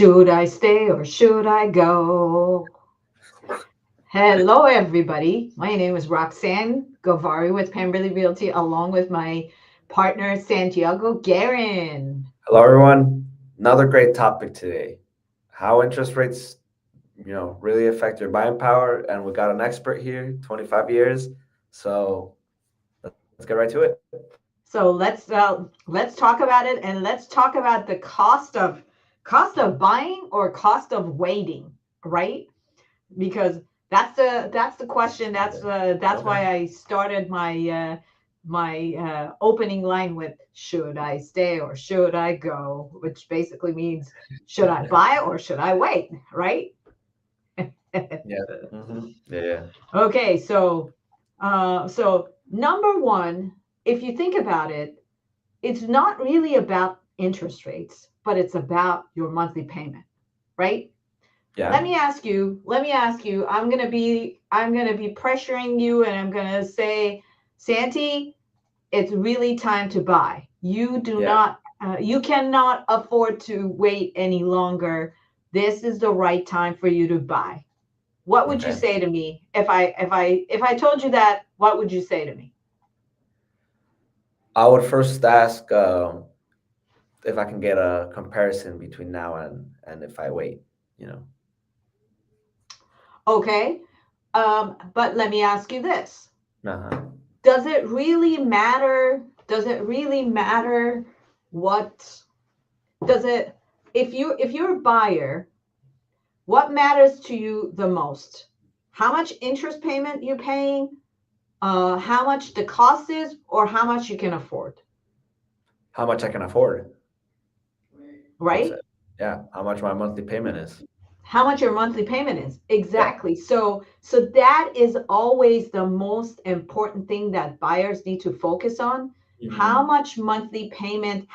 Should I stay or should I go? Hello, everybody. My name is Roxanne Govari with Pemberley Realty, along with my partner Santiago Guerin. Hello, everyone. Another great topic today. How interest rates, really affect your buying power. And we got an expert here, 25 years. So let's get right to it. So let's talk about it, and let's talk about the cost of buying or cost of waiting, right? Because that's the question. That's Okay. why I started my opening line with "Should I stay or should I go?" Which basically means should I buy or should I wait, right? Yeah. Yeah. Okay, so number one, if you think about it, it's not really about interest rates, but it's about your monthly payment, right? Yeah. Let me ask you, I'm gonna be pressuring you, and I'm gonna say, Santi, it's really time to buy. Yeah. You cannot afford to wait any longer. This is the right time for you to buy. What would you Okay. say to me if I told you that? What would you say to me? I would first ask if I can get a comparison between now and if I wait, you know. Okay, but let me ask you this: Uh-huh. Does it really matter? Does it really matter what does it if you're a buyer, what matters to you the most? How much interest payment you paying, how much the cost is, or how much you can afford, How much I can afford, I would say. right? Yeah. How much my monthly payment is. How much your monthly payment is. Yeah. Exactly. So that is always the most important thing that buyers need to focus on. Hmm. How much monthly payment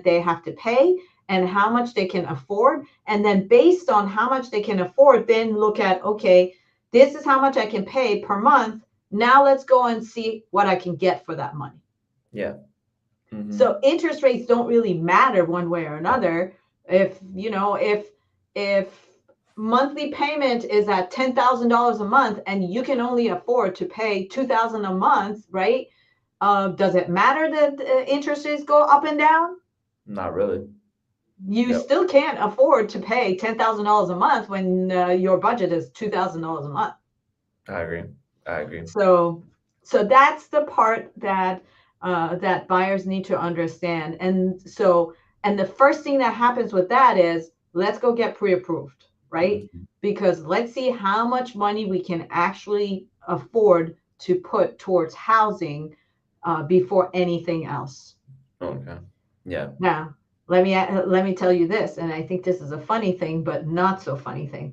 they have to pay, and how much they can afford. And then based on how much they can afford, then look at, okay, this is how much I can pay per month. Now let's go and see what I can get for that money. Yeah. Hmm. So interest rates don't really matter one way or another. If monthly payment is at $10,000 a month and you can only afford to pay 2,000 a month, right? Does it matter that interest rates go up and down? Not really. You Yep. still can't afford to pay $10,000 a month when your budget is $2,000 a month. I agree. I agree. So, so that's the part that buyers need to understand. And the first thing that happens with that is let's go get pre-approved, right? Mhm. Because let's see how much money we can actually afford to put towards housing before anything else. Okay. Yeah. Now, let me tell you this, and I think this is a funny thing, but not so funny thing.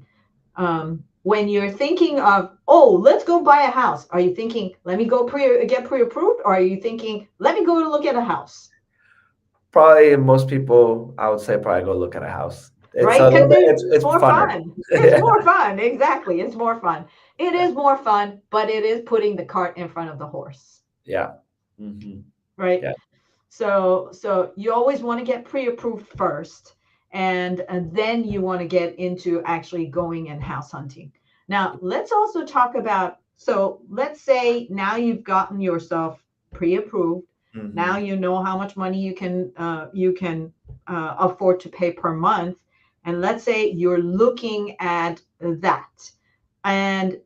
When you're thinking of, oh, let's go buy a house, are you thinking, let me go get pre-approved, or are you thinking, let me go to look at a house, Probably most people, I would say, probably go look at a house. It's right? a Because little bit. it's It's more funner. fun. It's Yeah. more fun. Exactly. It's more fun. It Yeah. is more fun, but it is putting the cart in front of the horse, Yeah. Hmm. right? Yeah. So you always want to get pre-approved first, and then you want to get into actually going and house hunting. Now, let's also talk about, so let's say now you've gotten yourself pre-approved. Now Hmm. you know how much money you can afford to pay per month, and let's say you're looking at that. And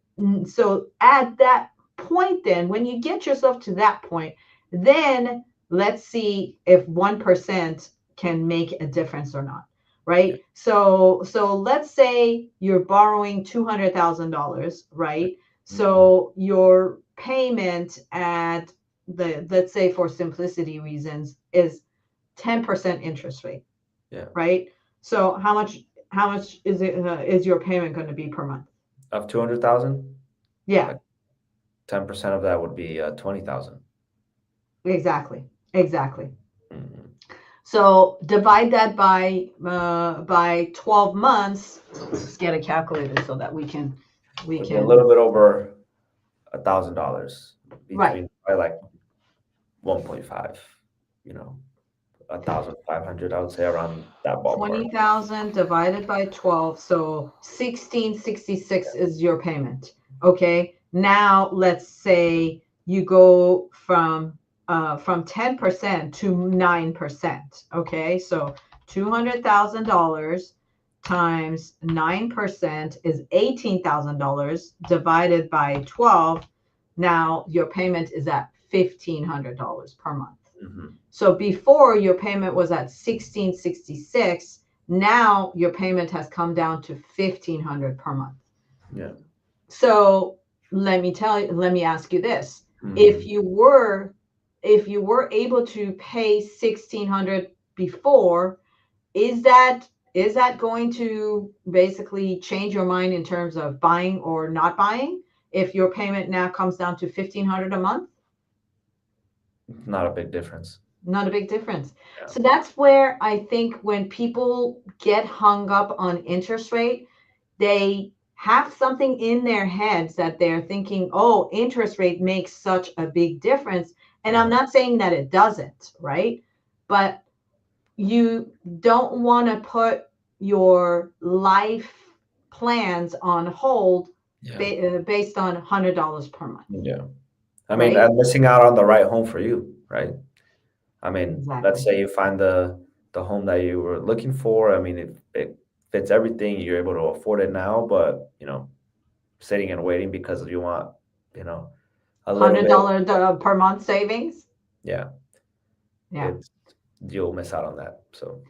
so at that point, then when you get yourself to that point, then let's see if 1% can make a difference or not, Yeah. right? So let's say you're borrowing $200,000, right? Hmm. So your payment at the, let's say for simplicity reasons, is 10% interest rate, Yeah. right? So how much is your payment going to be per month? Of 200,000, Yeah, like 10% of that would be 20,000. exactly. Exactly. Hmm. So divide that by 12 months. Let's get a calculator so that we Would be a can little bit over $1,000 right. between probably like 1.5. You know. 1,500. I would say around that ballpark. 20,000 divided by 12, so 1666 is your payment. Okay. Now let's say you go from 10% to 9%. Okay, so $200,000 times 9% is $18,000 divided by 12. Now your payment is at $1,500 per month. Mm-hmm. So before your payment was at 1666, now your payment has come down to 1,500 per month. Yeah. So let me ask you this. Mm-hmm. If you were able to pay 1,600 before, is that going to basically change your mind in terms of buying or not buying if your payment now comes down to 1,500 a month? Not a big difference. Not a big difference. Yeah. So that's where I think when people get hung up on interest rate, they have something in their heads that they're thinking, oh, interest rate makes such a big difference. And I'm not saying that it doesn't, right? But you don't want to put your life plans on hold based on $100 per month. Yeah. I mean, and missing out on the right home for you, right? I mean, Exactly. let's say you find the home that you were looking for. I mean, it fits everything. You're able to afford it now, but sitting and waiting because you want, a little bit. $100 per month savings. Yeah. Yeah. You'll miss out on that. So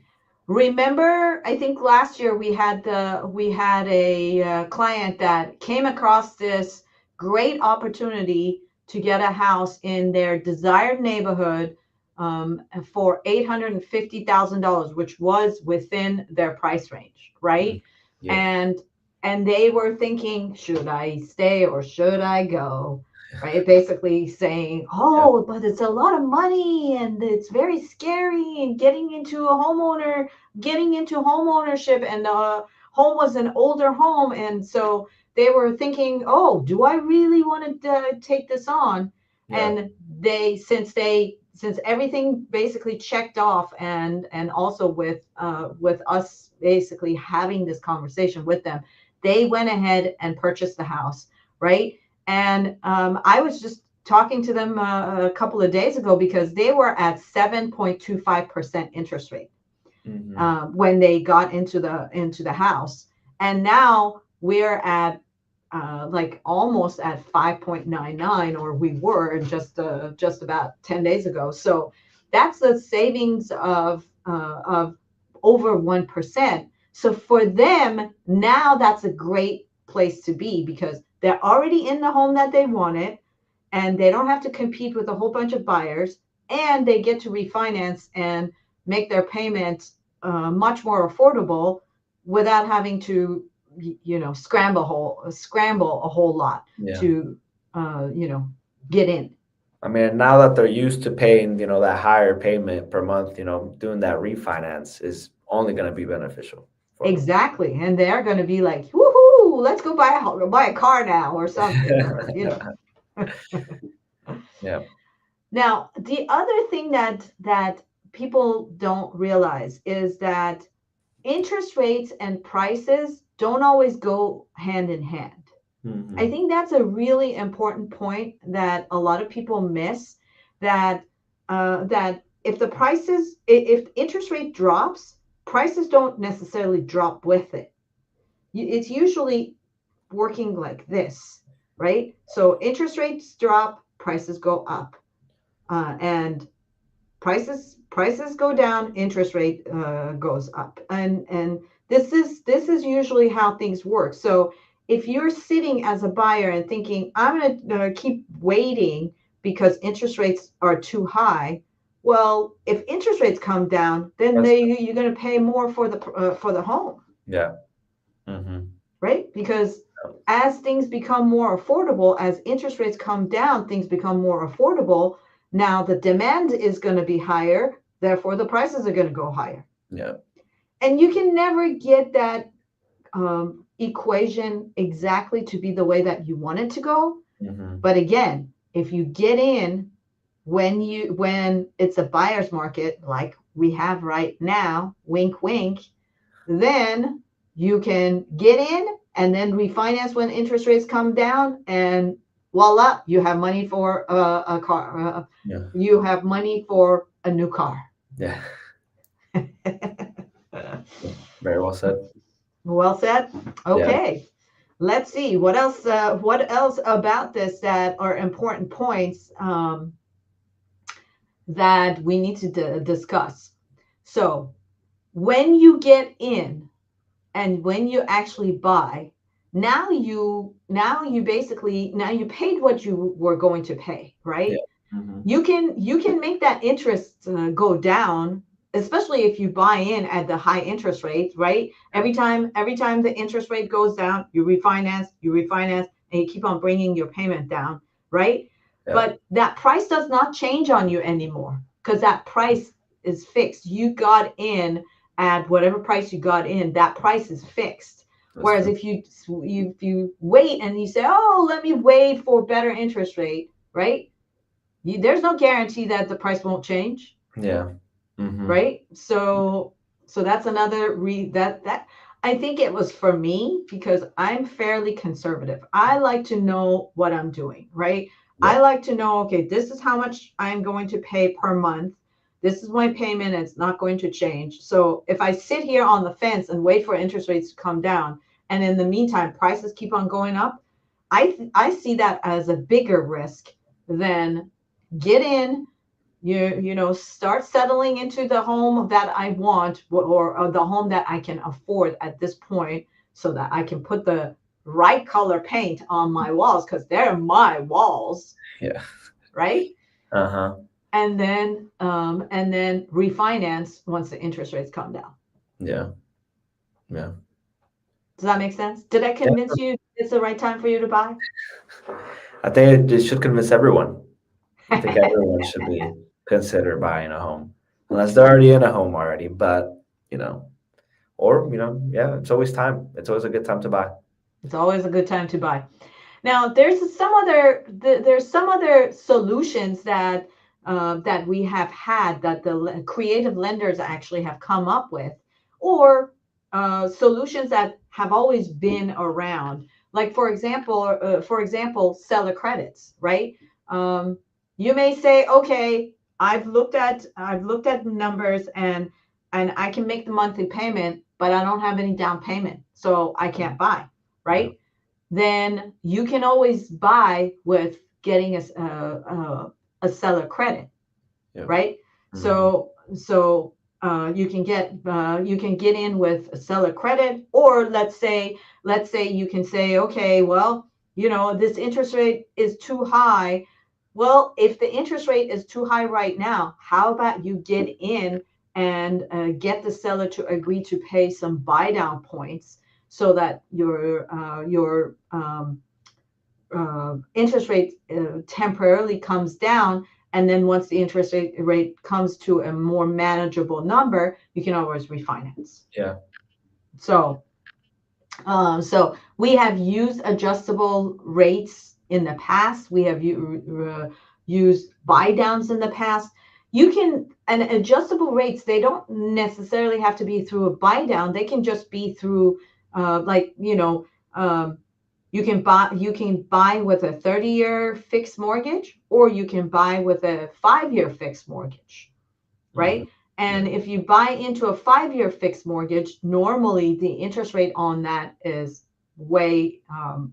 remember, I think last year we had a client that came across this great opportunity to get a house in their desired neighborhood for $850,000, which was within their price range, right? Yeah. And they were thinking, should I stay or should I go? Right, basically saying, oh, but it's a lot of money and it's very scary, and getting into home ownership, and the home was an older home, and so they were thinking, oh, do I really want to take this on? And since everything basically checked off, and also with us basically having this conversation with them, they went ahead and purchased the house, right? And I was just talking to them a couple of days ago because they were at 7.25% interest rate when they got into the house, and now we're at like almost at 5.99, or we were just about 10 days ago. So that's a savings of over 1%. So for them now, that's a great place to be because they're already in the home that they wanted, and they don't have to compete with a whole bunch of buyers, and they get to refinance and make their payments much more affordable without having to, scramble a whole lot to, get in. I mean, now that they're used to paying, that higher payment per month, doing that refinance is only going to be beneficial. Exactly. And they're going to be like, woohoo, let's go buy a car now or something. Yeah. Now, the other thing that people don't realize is that interest rates and prices don't always go hand in hand. Mm-hmm. I think that's a really important point that a lot of people miss, that if interest rate drops, prices don't necessarily drop with it. It's usually working like this, right? So interest rates drop, prices go up, and prices go down, interest rate goes up, and this is usually how things work. So if you're sitting as a buyer and thinking, I'm going to keep waiting because interest rates are too high, well, if interest rates come down, then you're going to pay more for the home. Yeah. Mm-hmm. Right? Because as things become more affordable, as interest rates come down, things become more affordable. Now the demand is going to be higher, therefore the prices are going to go higher. Yeah. And you can never get that equation exactly to be the way that you want it to go. Mm-hmm. But again, if you get in when it's a buyer's market like we have right now, wink wink, then you can get in and then refinance when interest rates come down, and voila, you have money for a car. Yeah. You have money for a new car. Yeah. Very well said. Well said. Yeah. Okay. Let's see what else. What else about this that are important points that we need to discuss? So when you get in and when you actually buy, now you basically now you paid what you were going to pay, right? Yeah. Mm-hmm. You can make that interest go down, especially if you buy in at the high interest rate, right? Every time the interest rate goes down, you refinance, and you keep on bringing your payment down, right? Yeah. But that price does not change on you anymore because that price is fixed. You got in at whatever price you got in, that price is fixed. That's Whereas true. if you wait and you say, oh, let me wait for better interest rate, right? There's no guarantee that the price won't change, Yeah. Mm-hmm. right? So that's another that I think it was for me because I'm fairly conservative. I like to know what I'm doing, right? Yeah. I like to know, okay, this is how much I'm going to pay per month. This is my payment. It's not going to change. So if I sit here on the fence and wait for interest rates to come down, and in the meantime prices keep on going up, I see that as a bigger risk than get in, start settling into the home that I want, or the home that I can afford at this point, so that I can put the right color paint on my walls because they're my walls, Yeah. right? Uh-huh. And then refinance once the interest rates come down. Yeah. Yeah. Does that make sense? Did I convince you it's the right time for you to buy? I think it should convince everyone. I think everyone should be consider buying a home, unless they're already in a home already. But you know, or yeah, it's always time. It's always a good time to buy. It's always a good time to buy. Now, there's some other solutions that we have had that the creative lenders actually have come up with, or solutions that have always been around. Like for example, seller credits, right? You may say, okay, I've looked at numbers, and I can make the monthly payment, but I don't have any down payment, so I can't buy, right? Then you can always buy with getting a seller credit, Yeah. right? Mhm. So you can get in with a seller credit, or let's say you can say, okay, well, this interest rate is too high. Well, if the interest rate is too high right now, how about you get in and get the seller to agree to pay some buy down points so that your interest rate temporarily comes down, and then once the interest rate comes to a more manageable number, you can always refinance. Yeah. So we have used adjustable rates in the past. We have used buy downs in the past. And adjustable rates, they don't necessarily have to be through a buy down. They can just be through, um, you can buy with a 30-year fixed mortgage, or you can buy with a 5-year fixed mortgage, right? And if you buy into a 5-year fixed mortgage, normally the interest rate on that is way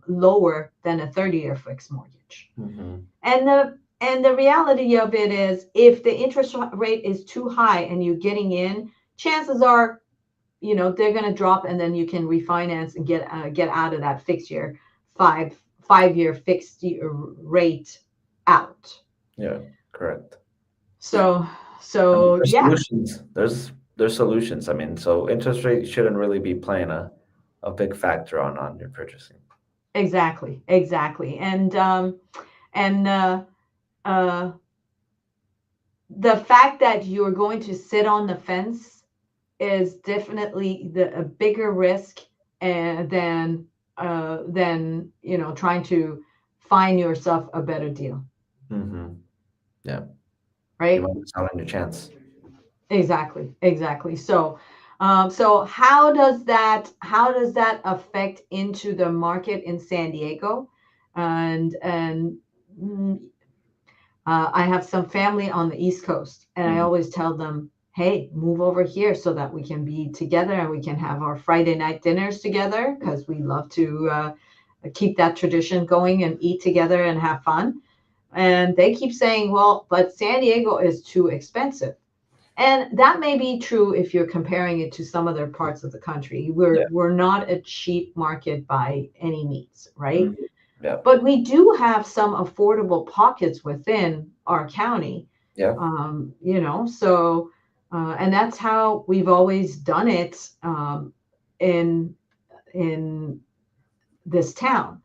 lower than a 30-year fixed mortgage. Mm-hmm. And the reality of it is, if the interest rate is too high and you're getting in, chances are, they're going to drop, and then you can refinance and get out of that fixed year 5-year fixed rate out. Yeah. Correct. So There's yeah. solutions. There's solutions. I mean, so interest rate shouldn't really be playing a big factor on your purchasing. Exactly. And the fact that you're going to sit on the fence is definitely a bigger risk than trying to find yourself a better deal. Mm-hmm. Yeah. You right? might miss out on your chance. Exactly, exactly. So how does that affect into the market in San Diego? And mm, I have some family on the East Coast, and I Mhm. always tell them, "Hey, move over here so that we can be together and we can have our Friday night dinners together because we love to keep that tradition going and eat together and have fun." And they keep saying, "Well, but San Diego is too expensive." And that may be true if you're comparing it to some other parts of the country. We're Yeah. we're not a cheap market by any means, right? Mhm. Yeah. But we do have some affordable pockets within our county. Yeah. And that's how we've always done it in in this town.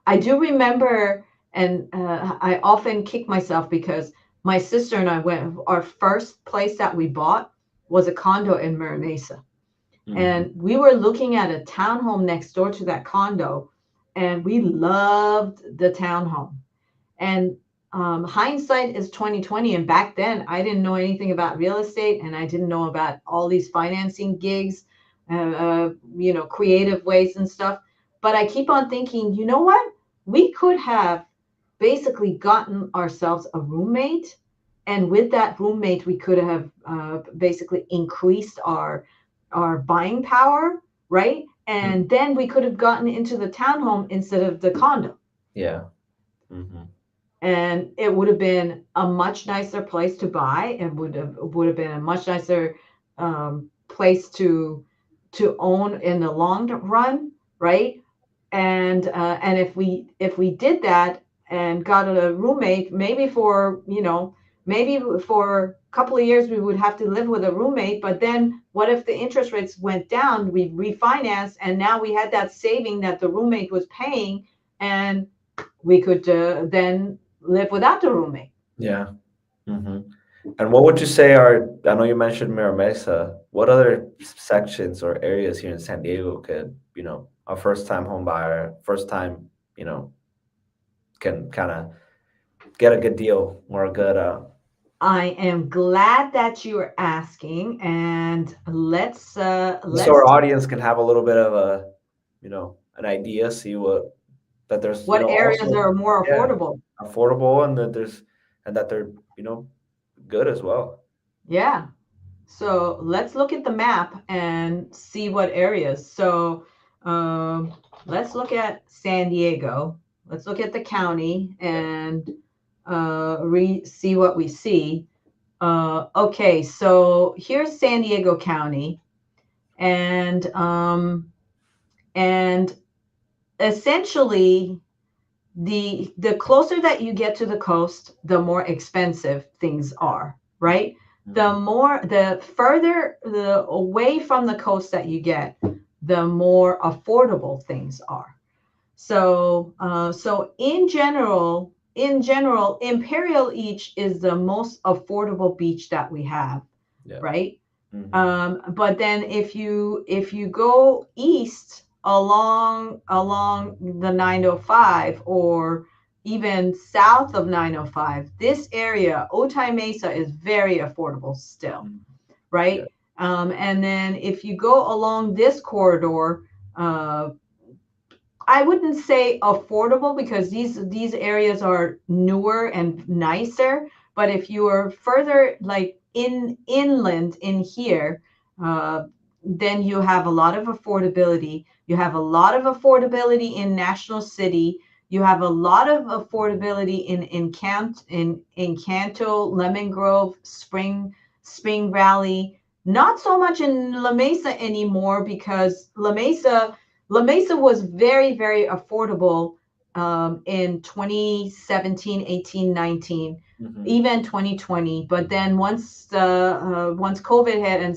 I do remember, and I often kick myself because my sister and I went. Our first place that we bought was a condo in Mira Mesa, Mhm. and we were looking at a townhome next door to that condo, and we loved the townhome. And hindsight is 2020, and back then I didn't know anything about real estate, and I didn't know about all these financing gigs, creative ways and stuff. But I keep on thinking, you know what? We could have basically gotten ourselves a roommate, and with that roommate, we could have basically increased our buying power, right? Mhm. And then we could have gotten into the townhome instead of the condo, Yeah. Mhm. and it would have been a much nicer place to buy, and would have been a much nicer place to own in the long run, right? And if we did that and got a roommate, maybe for a couple of years we would have to live with a roommate. But then what if the interest rates went down? We refinanced, and now we had that saving that the roommate was paying, and we could then live without the roommate. Yeah. Mhm. And what would you say are, I know you mentioned Mira Mesa, what other sections or areas here in San Diego could, a first time home buyer, first time, you know, can kind of get a good deal or a good, I am glad that you are asking, and let's so our let's audience can have a little bit of an idea, see that there's, what areas also, are more yeah, affordable. affordable and that they're, good as well. Yeah. So let's look at the map and see what areas. So let's look at San Diego. Let's look at the county Yeah. and see what we see. Okay, so here's San Diego County, and essentially the closer that you get to the coast, the more expensive things are, right? Mhm. The further the away from the coast that you get, the more affordable things are. So in general, Imperial Beach is the most affordable beach that we have, Yeah. right? Hmm. But then if you go east along the 905, or even south of 905, this area, Otay Mesa, is very affordable still, Yeah. right? And then if you go along this corridor, uh, I wouldn't say affordable because these areas are newer and nicer. But if you are further like inland in here, uh, then you have a lot of affordability. You have a lot of affordability in National City. You have a lot of affordability in Canto, Lemon Grove, Spring Valley. Not so much in La Mesa anymore because La Mesa was very, very affordable in 2017, 18, 19, Hmm. even 2020. But then once COVID hit and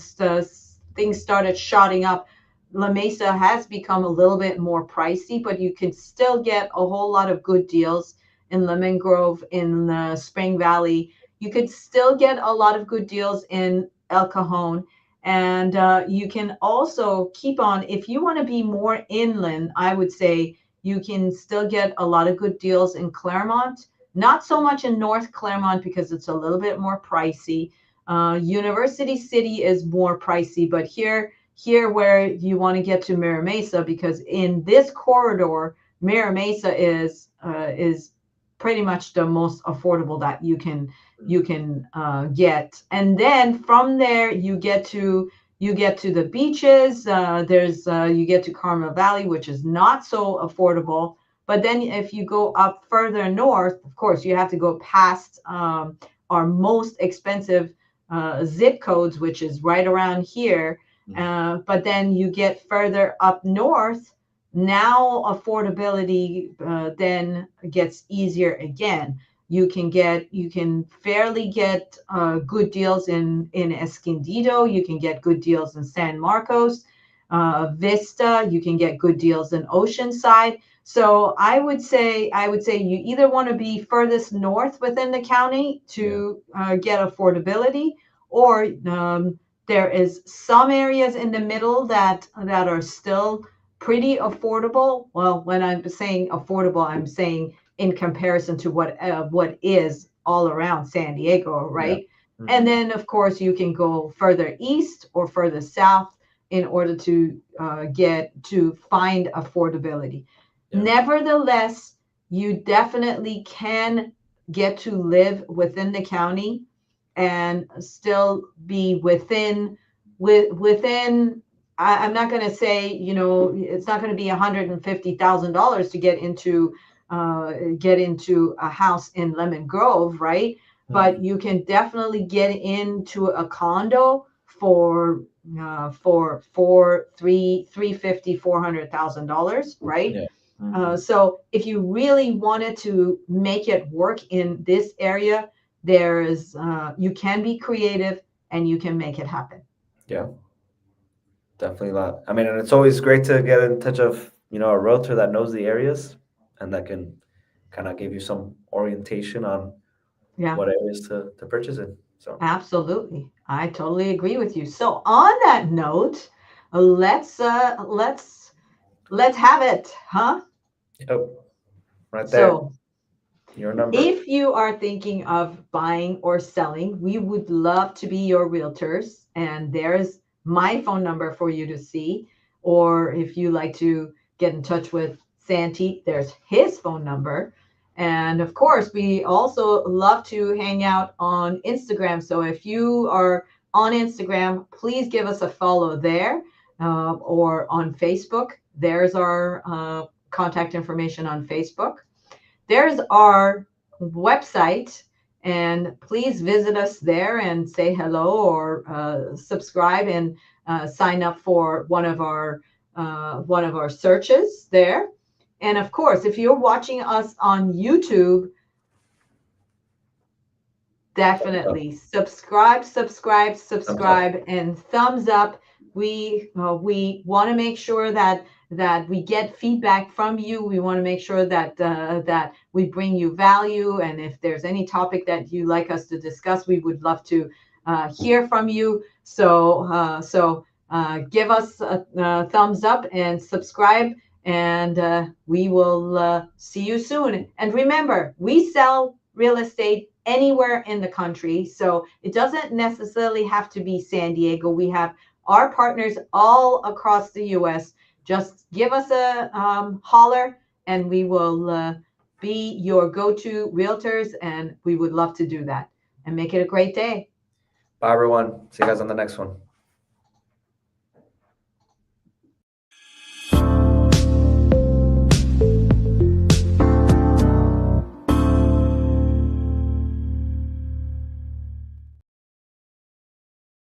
things started shooting up, La Mesa has become a little bit more pricey, but you can still get a whole lot of good deals in Lemon Grove, in Spring Valley. You could still get a lot of good deals in El Cajon, and you can also keep on, if you want to be more inland, I would say you can still get a lot of good deals in Claremont, Not so much in North Claremont because it's a little bit more pricey. University City is more pricey, but here where you want to get to Mira Mesa, because in this corridor, Mira Mesa is pretty much the most affordable that you can get. And then from there you get to the beaches. There's you get to Carmel Valley, which is not so affordable. But then if you go up further north, of course, you have to go past our most expensive zip codes, which is right around here. But then you get further up north. Now affordability then gets easier again. You can fairly get good deals in Escondido. You can get good deals in San Marcos, Vista. You can get good deals in Oceanside. So I would say you either want to be furthest north within the county to get affordability, or there is some areas in the middle that are still pretty affordable. Well, when I'm saying affordable, I'm saying in comparison to what is all around San Diego, right? Yeah. Mm-hmm. And then, of course, you can go further east or further south in order to find affordability. Yeah. Nevertheless, you definitely can get to live within the county and still be within. I'm not going to say, it's not going to be $150,000 to get into a house in Lemon Grove, right? Mm-hmm. But you can definitely get into a condo for $350,000-$400,000, right? Yeah. Mm-hmm. So if you really wanted to make it work in this area, you can be creative and you can make it happen. Yeah. Definitely a lot. I mean, and it's always great to get in touch of, a realtor that knows the areas and that can kind of give you some orientation on what areas to purchase in. So absolutely. I totally agree with you. So on that note, let's have it, huh? Yep. Right there. So your number. If you are thinking of buying or selling, we would love to be your realtors. And there's my phone number for you to see. Or if you like to get in touch with Santi, there's his phone number. And of course, we also love to hang out on Instagram. So if you are on Instagram, please give us a follow there, or on Facebook. There's our contact information on Facebook. There's our website, and please visit us there and say hello, or subscribe and sign up for one of our searches there. And of course, if you're watching us on YouTube, definitely subscribe, and thumbs up. We want to make sure that we get feedback from you. We want to make sure that we bring you value. And if there's any topic that you like us to discuss, we would love to hear from you. So give us a thumbs up and subscribe, and we will see you soon. And remember, we sell real estate anywhere in the country, so it doesn't necessarily have to be San Diego. We have our partners all across the U.S. Just give us a holler, and we will be your go-to realtors, and we would love to do that. And make it a great day. Bye, everyone. See you guys on the next one.